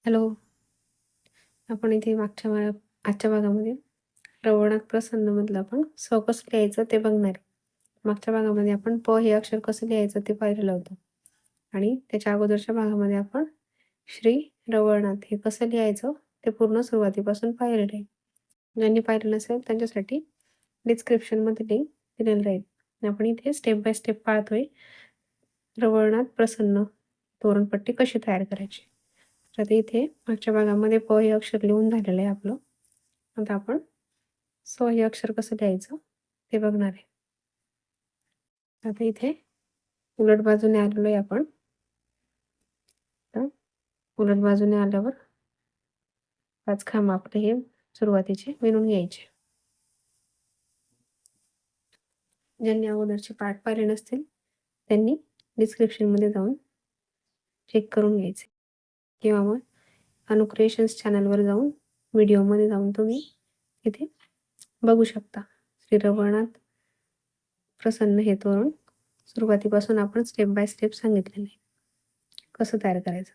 Hello. आपण इथे आजच्या भागामध्ये रवळनाथ प्रसन्नमधलं आपण कसं लिहायचं ते बघणार आहे. मागच्या भागामध्ये आपण हे अक्षर कसं लिहायचं ते पाहिलेलं होतं आणि त्याच्या अगोदरच्या भागामध्ये आपण श्री रवळनाथ हे कसं लिहायचं ते पूर्ण सुरुवातीपासून पाहिलेलं आहे. ज्यांनी पाहिलं नसेल त्यांच्यासाठी डिस्क्रिप्शनमध्ये लिंक दिलेलं राहील. आपण इथे स्टेप बाय स्टेप पाहतोय रवळनाथ प्रसन्न तोरणपट्टी कशी तयार करायची. तर इथे मागच्या भागामध्ये हे अक्षर लिहून झालेलं आहे आपलं. आता आपण हे अक्षर कसं लिहायचं ते बघणार आहे. आता इथे उलट बाजूने आलेलो आहे आपण. तर उलट बाजूने आल्यावर 5 खांब आपले हे सुरुवातीचे विणून घ्यायचे. ज्यांनी अगोदरचे पाठ पाहिले नसतील त्यांनी डिस्क्रिप्शनमध्ये जाऊन चेक करून घ्यायचे किंवा मग अनुक्रिएशन्स चॅनलवर जाऊन व्हिडिओमध्ये जाऊन तुम्ही इथे बघू शकता. श्री रवळनाथ प्रसन्न हे तोरण सुरुवातीपासून आपण स्टेप बाय स्टेप सांगितलेलं आहे कसं तयार करायचं.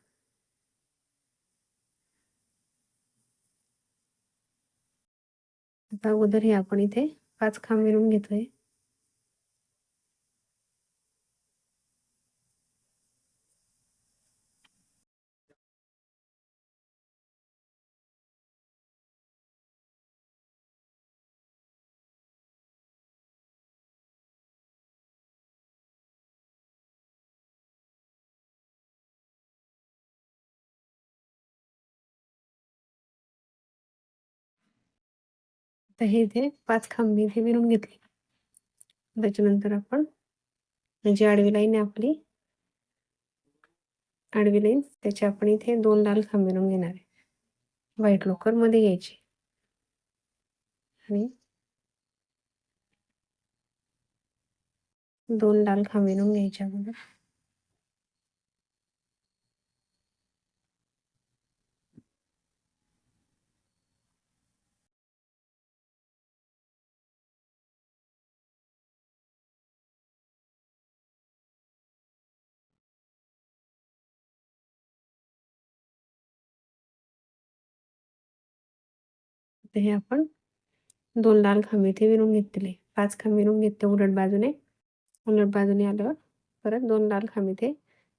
आता अगोदर हे आपण इथे 5 खांब विणून घेतोय. तर हे इथे 5 खांब इथे विणून घेतले. त्याच्यानंतर आपण जी आडवी लाईन आहे आपली आडवी लाईन त्याच्या आपण इथे 2 लाल खांब विणून घेणार आहे. व्हाईट लोकर मध्ये घ्यायची आणि 2 लाल खांब विणून घ्यायचे अगोदर. तर हे आपण 2 लाल खांब इथे विणून घेतले. 5 खांब विणून घेतले उलट बाजूने. उलट बाजूने आल्यावर परत 2 लाल खांब इथे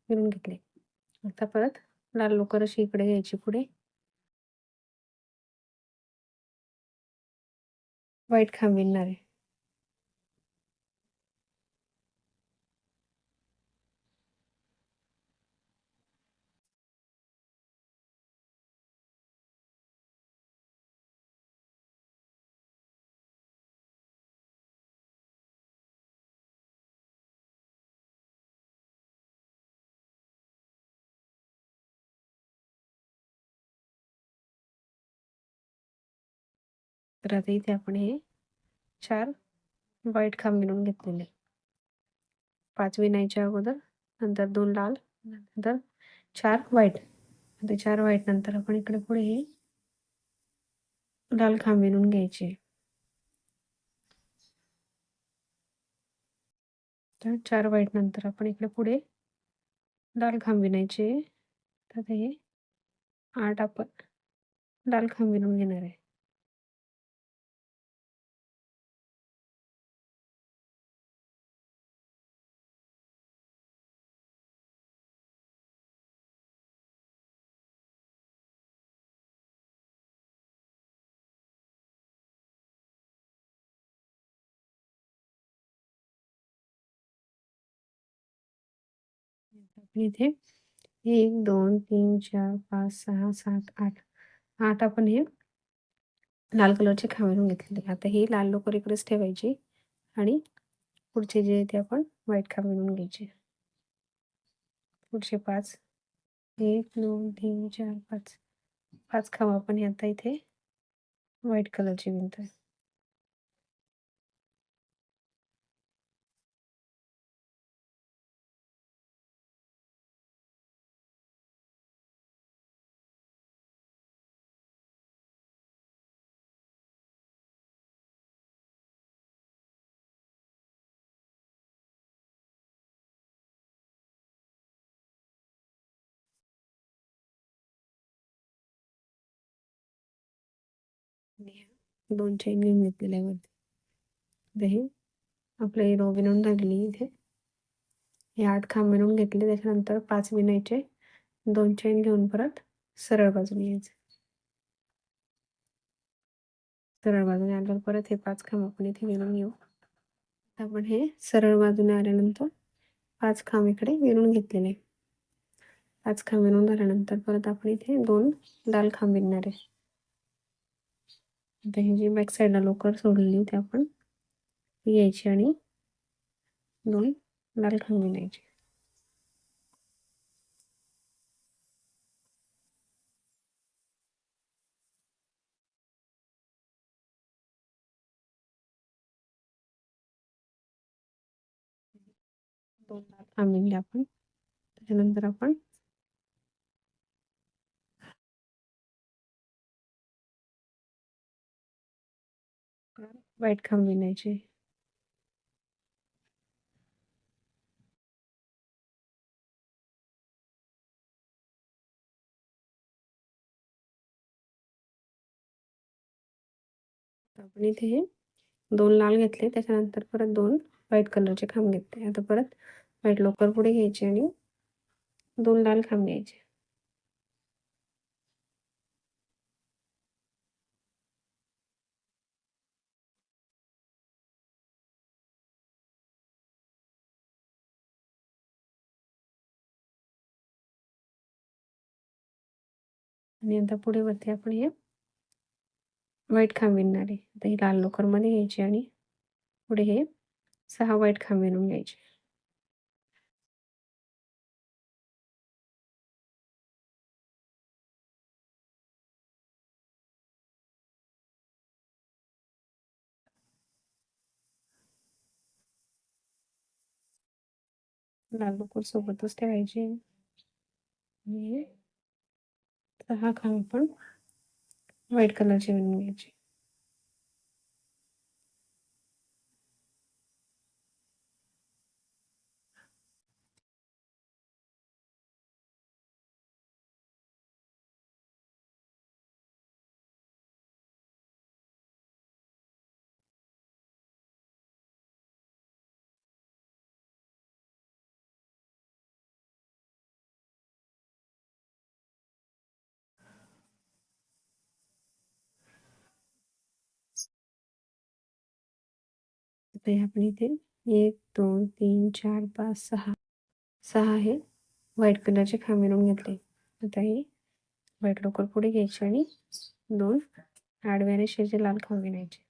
विणून घेतले. आता परत लाल लोकर अशी इकडे घ्यायची पुढे. व्हाईट खांब विणणार आहे. तर आता इथे आपण हे 4 व्हाईट खांब विणून घेतलेले. 5 विणायच्या अगोदर, नंतर 2 लाल, नंतर 4 व्हाईट. आता 4 व्हाईट नंतर आपण इकडे पुढे हे लाल खांब विणून घ्यायचे. तर 4 व्हाईट नंतर आपण इकडे पुढे लाल खांब विणायचे. तर हे 8 आपण लाल खांब विणून घेणार आहे. इथे 1 2 3 4 5 6 7 8 8 आपण हे लाल कलरचे खांब विणून घेतलेले. आता ही लाल लोकर इकडेच ठेवायची आणि पुढचे जे ते आपण व्हाईट खांब विणून घ्यायचे. पुढचे 5 1 2 3 4 5 5 खांब आपण हे आता इथे व्हाईट कलरचे विणतोय. आणि ह्या 2 चेन घेऊन घेतलेल्या आहे वरती. आता हे आपलं ही रो विणून झालेली आहे इथे. हे 8 खांब विणून घेतले, त्याच्यानंतर 5 विणायचे. 2 चेन घेऊन परत सरळ बाजूने यायचं. सरळ बाजूने आल्यावर परत हे 5 खांब आपण इथे विणून घेऊ. आपण हे सरळ बाजूने आल्यानंतर 5 खांब इकडे विणून घेतलेले. 5 खांब विणून झाल्यानंतर परत आपण इथे 2 लाल खांब विणणार आहे. आता ही जी बॅक साईडला लोकर सोडलेली होती आपण ती यायची आणि 2 लाल खांब विणायचे. दोन लाल खांब विणले आपण. त्याच्यानंतर आपण व्हाईट खांब विणायचे. आपण इथे हे 2 लाल घेतले, त्याच्यानंतर परत 2 व्हाईट कलरचे खांब घेतले. आता परत व्हाईट लोकर पुढे घ्यायची आणि 2 लाल खांब घ्यायचे. आणि आता पुढे वरती आपण हे व्हाईट खांब विणणार आहे. आता ही लाल लोकरमध्ये घ्यायची आणि पुढे हे 6 व्हाईट खांब विणून घ्यायचे. लाल लोकर सोबतच ठेवायची आणि 6 खांब पण व्हाईट कलरचे विणून घ्यायचे. आता हे आपण इथे 1 2 3 4 5 6 6 हे व्हाईट कलरचे खांब विणून घेतले. आता हे व्हाईट लोकर पुढे घ्यायची आणि 2 आडव्या रेषेचे लाल खांब विणायचे.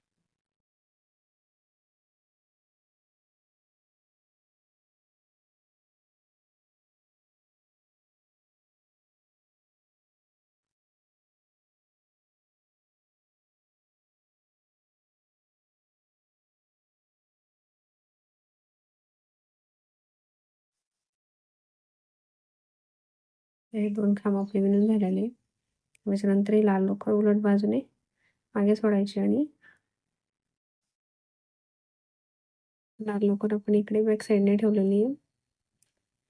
हे 2 खांब आपले विणून झालेले. त्याच्यानंतर ही लाल लोकर उलट बाजूने मागे सोडायची आणि लाल लोकर आपण इकडे बॅक साईडने ठेवलेली आहे.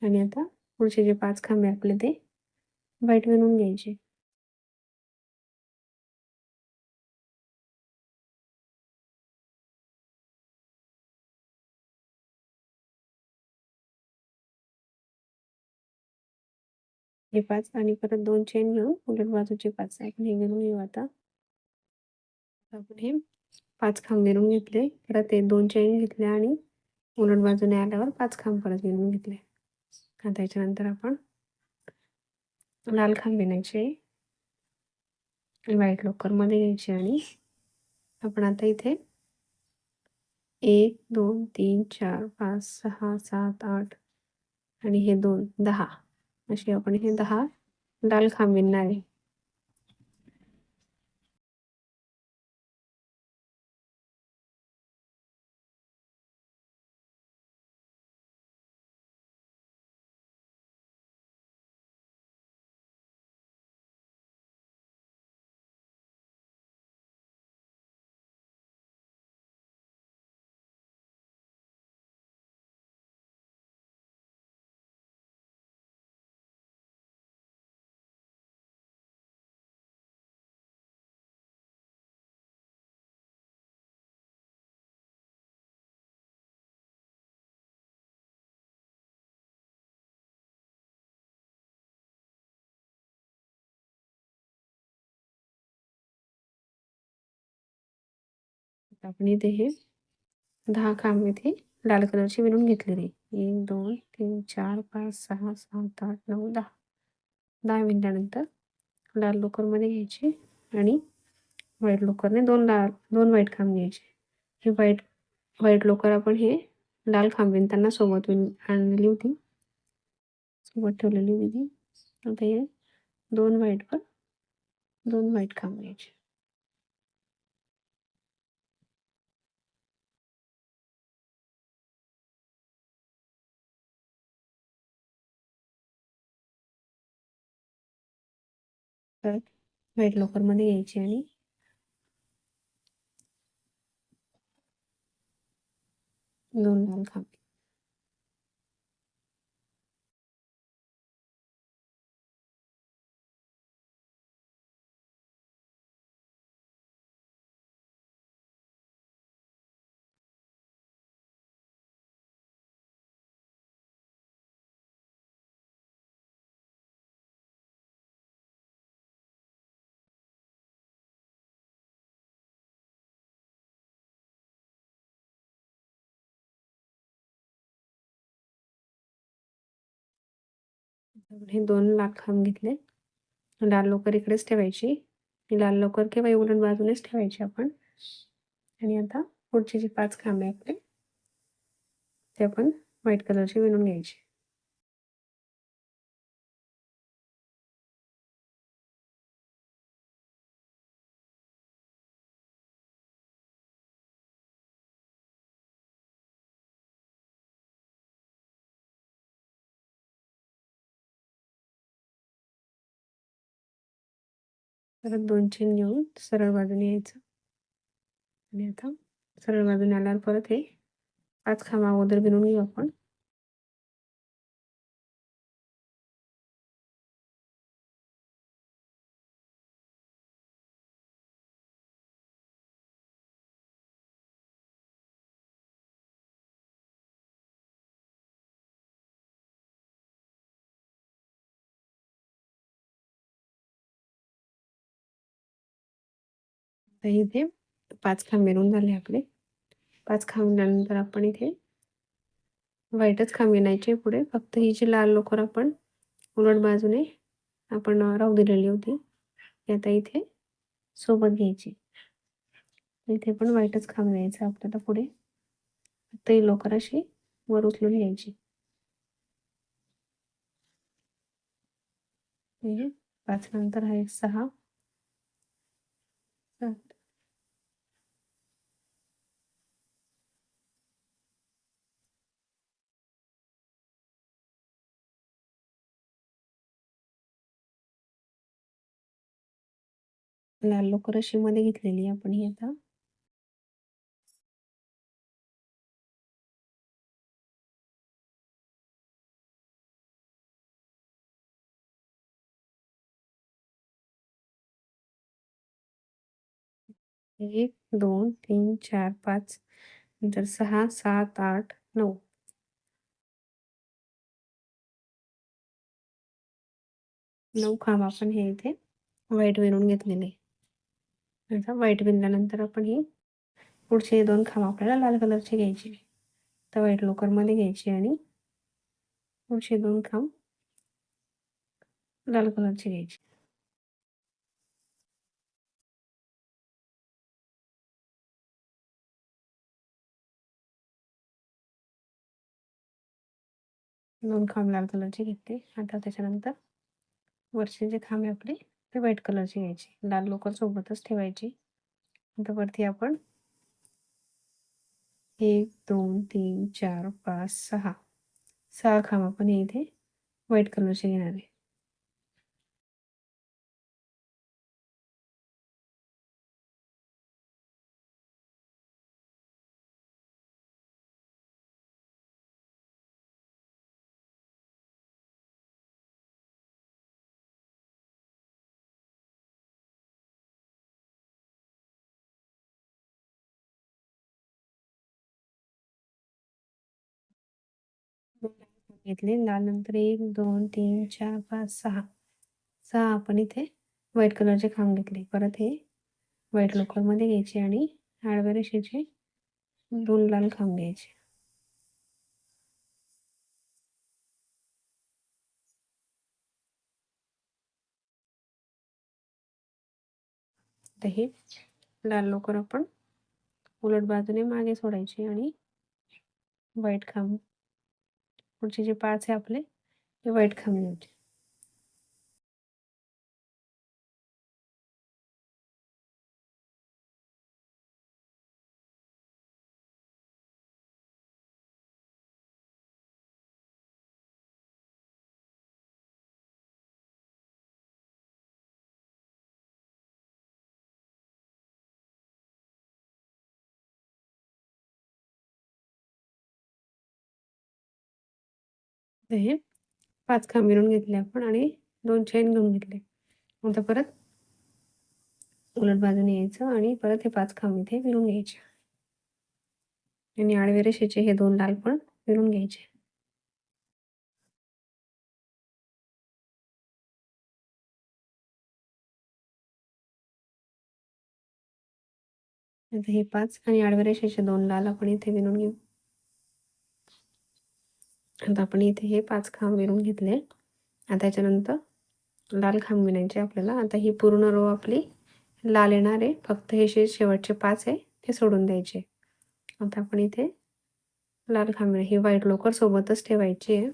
आणि आता पुढचे जे 5 खांब आहे आपले ते व्हाईट विणून घ्यायचे. हे 5 आणि परत 2 चेन घेऊन उलट बाजूचे 5 आपण हे विणून घेऊ आता. आपण हे 5 खांब विणून घेतले. परत हे 2 चेन घेतल्या आणि उलट बाजूने आल्यावर 5 खांब परत विणून घेतले. आता याच्यानंतर आपण लाल खांब विणायचे. व्हाईट लोकरमध्ये घ्यायचे आणि आपण आता इथे 1 2 3 4 5 6 7 8 आणि हे 2 10 असे आपण हे 10 लाल खांब विणणार आहे. आपण इथे हे 10 खांब इथे लाल कलरचे विणून घेतलेले. 1, 2, 3, 4, 5, 6, 7, 8, 9, 10. 10 विणल्यानंतर लाल लोकरमध्ये घ्यायचे आणि व्हाईट लोकरने 2 व्हाईट खांब घ्यायचे. हे व्हाईट लोकर आपण हे लाल खांब विणताना सोबत आणलेली होती. सोबत ठेवलेली होती. आता हे 2 व्हाईटवर 2 व्हाईट खांब घ्यायचे. तर व्हाईट लोकरमध्ये घ्यायचे आणि 2 लाल खांब. हे 2 लाल खांब घेतले. लाल लोकर इकडेच ठेवायची. ही लाल लोकर केव्हाही उलट बाजूनेच ठेवायची आपण. आणि आता पुढचे जे 5 खांब आहे आपले ते आपण व्हाईट कलरचे विणून घ्यायचे. परत 2 चेन घेऊन सरळ बाजूने यायचं. आणि आता सरळ बाजूने आल्यावर परत हे 5 खांब अगोदर विणून घेऊ आपण. तर इथे 5 खांब विणून झाले आपले. 5 खांब विणल्यानंतर आपण इथे व्हाईटच खांब विणायचे पुढे. फक्त ही जी लाल लोकर आपण उलट बाजूने आपण राहू दिलेली होती ती आता इथे सोबत घ्यायची. इथे पण व्हाईटच खांब घ्यायचं आपल्याला पुढे. फक्त ही लोकर अशी वर उचलून घ्यायची. 5 नंतर आहे 6, 7. लाल लोकर अशी मध्ये घेतलेली आहे आपण ही आता. 1, 2, 3, 4, 5 नंतर 6, 7, 8, 9. 9 खांब आपण हे इथे व्हाईट विणून घेतलेले. आता व्हाईट विणल्यानंतर आपण ही पुढचे 2 खांब आपल्याला लाल कलरचे घ्यायचे. तर व्हाईट लोकरमध्ये घ्यायचे आणि पुढचे 2 खांब लाल कलरचे घ्यायचे. दोन खांब लाल कलरचे घेतले. आता त्याच्यानंतर वरचे जे खांब आहे आपले ते व्हाईट कलरचे घ्यायचे. लाल लोकर सोबतच ठेवायची. आता वरती आपण 1, 2, 3, 4, 5, 6 6 खांब आपण इथे व्हाईट कलरचे घेणार आहे. घेतले. लाल नंतर 1, 2, 3, 4, 5, 6 6 आपण इथे व्हाईट कलरचे खांब घेतले. परत हे व्हाईट लोकरमध्ये घ्यायचे आणि आडव्या रेषेचे 2 लाल खांब घ्यायचे. आता हे लाल लोकर आपण उलट बाजूने मागे सोडायचे आणि व्हाईट खांब पुढचे जे 5 आहे आपले ते व्हाईट खांब घ्यायचे. हे 5 खांब विणून घेतले आपण आणि 2 चेन घेऊन घेतले. आता परत उलट बाजूने यायचं आणि परत हे 5 खांब इथे विणून घ्यायचे आणि आडव्या रेषेचे हे 2 लाल पण विणून घ्यायचे. आता हे 5 आणि आडव्या रेषेचे 2 लाल आपण इथे विणून घेऊ. आता आपण इथे हे 5 खांब विणून घेतले. आता त्याच्यानंतर लाल खांब विणायचे आपल्याला. आता ही पूर्ण रो आपली लाल येणार आहे. फक्त हे शेवटचे 5 आहे ते सोडून द्यायचे. आता आपण इथे लाल खांब ही व्हाईट लोकर सोबतच ठेवायची आहे.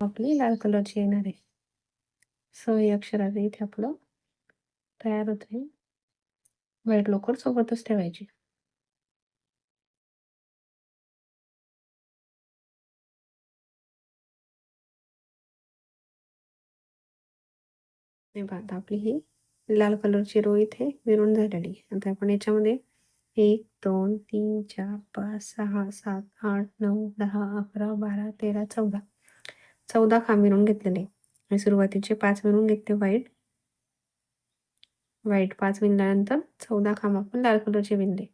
आपली लाल कलरची येणार आहे. सही अक्षराचं इथे आपलं तयार होते. व्हाईट लोकर सोबतच ठेवायची. आता आपली ही लाल कलरची रो इथे विणून झालेली. आता आपण याच्यामध्ये 1 2 3 4 5 6 7 8 9 10 11 12 13 14 खांब विणून घेतलेले आणि सुरुवातीचे 5 विणून घेतले व्हाईट 5 विणल्यानंतर 14 खांब आपण लाल कलरचे विणले.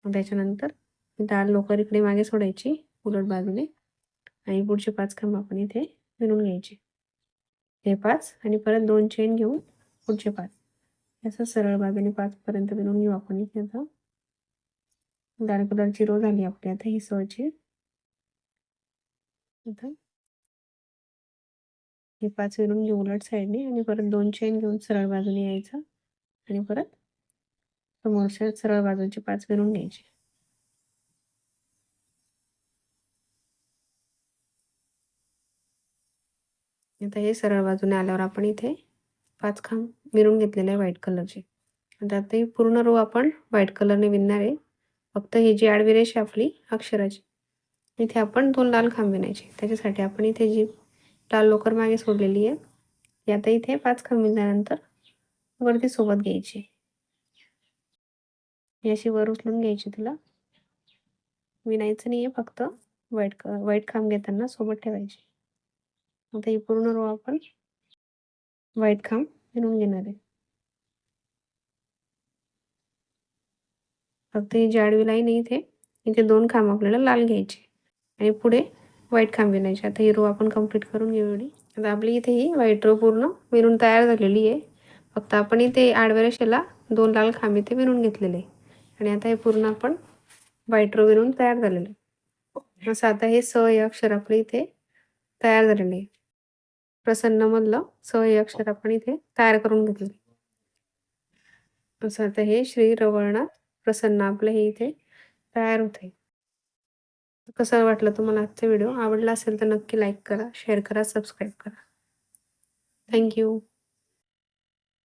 त्याच्यानंतर लाल लोकर इकडे मागे सोडायची उलट बाजूने आणि पुढचे 5 खांब आपण इथे विणून घ्यायचे. हे 5 आणि परत 2 चेन घेऊन पुढचे 5 असं सरळ बाजूने 5 पर्यंत विणून घेऊ आपण इथे. आता लाल कलरची रो झाली आपली. आता ही सहची आता हे 5 विणून घेऊ उलट साईडने आणि परत 2 चेन घेऊन सरळ बाजूने यायचं आणि परत समोरच्या सरळ बाजूचे 5 विणून घ्यायचे. आता हे सरळ बाजूने आल्यावर आपण इथे 5 खांब विणून घेतलेले आहे व्हाईट कलरचे. आता ही पूर्ण रो आपण व्हाईट कलरने विणणार आहे. फक्त ही जी आडवी रेष आपली अक्षराची इथे आपण 2 लाल खांब विणायचे. त्याच्यासाठी आपण इथे जी लाल लोकर मागे सोडलेली आहे ती आता इथे 5 खांब विणल्यानंतर वरती सोबत घ्यायची. ही अशी वर उचलून घ्यायची. तिला विणायचं नाहीये, फक्त व्हाईट खांब घेताना सोबत ठेवायची. आता ही पूर्ण रो आपण व्हाईट खांब विणून घेणार आहे. फक्त ही जी आडवी लाईन आहे इथे 2 खांब आपल्याला लाल घ्यायचे आणि पुढे व्हाईट खांब विणायचे. आता ही रो आपण कंप्लीट करून घेऊ एवढी. आता आपली इथे ही व्हाईट रो पूर्ण विणून तयार झालेली आहे. फक्त आपण इथे आडव्या रेषेला 2 लाल खांब इथे विणून घेतलेले आणि आता हे पूर्ण आपण व्हाईट रो विणून तयार झालेलं आहे. असं आता हे स हे अक्षर आपले इथे तयार झालेले आहे. प्रसन्न मधलं स हे अक्षर आपण इथे तयार करून घेतले. असं आता हे श्री रवळनाथ प्रसन्न आपलं हे इथे तयार होते. कसं वाटलं तुम्हाला आजचा व्हिडिओ? आवडला असेल तर नक्की लाईक करा, शेअर करा, सबस्क्राईब करा. थँक्यू.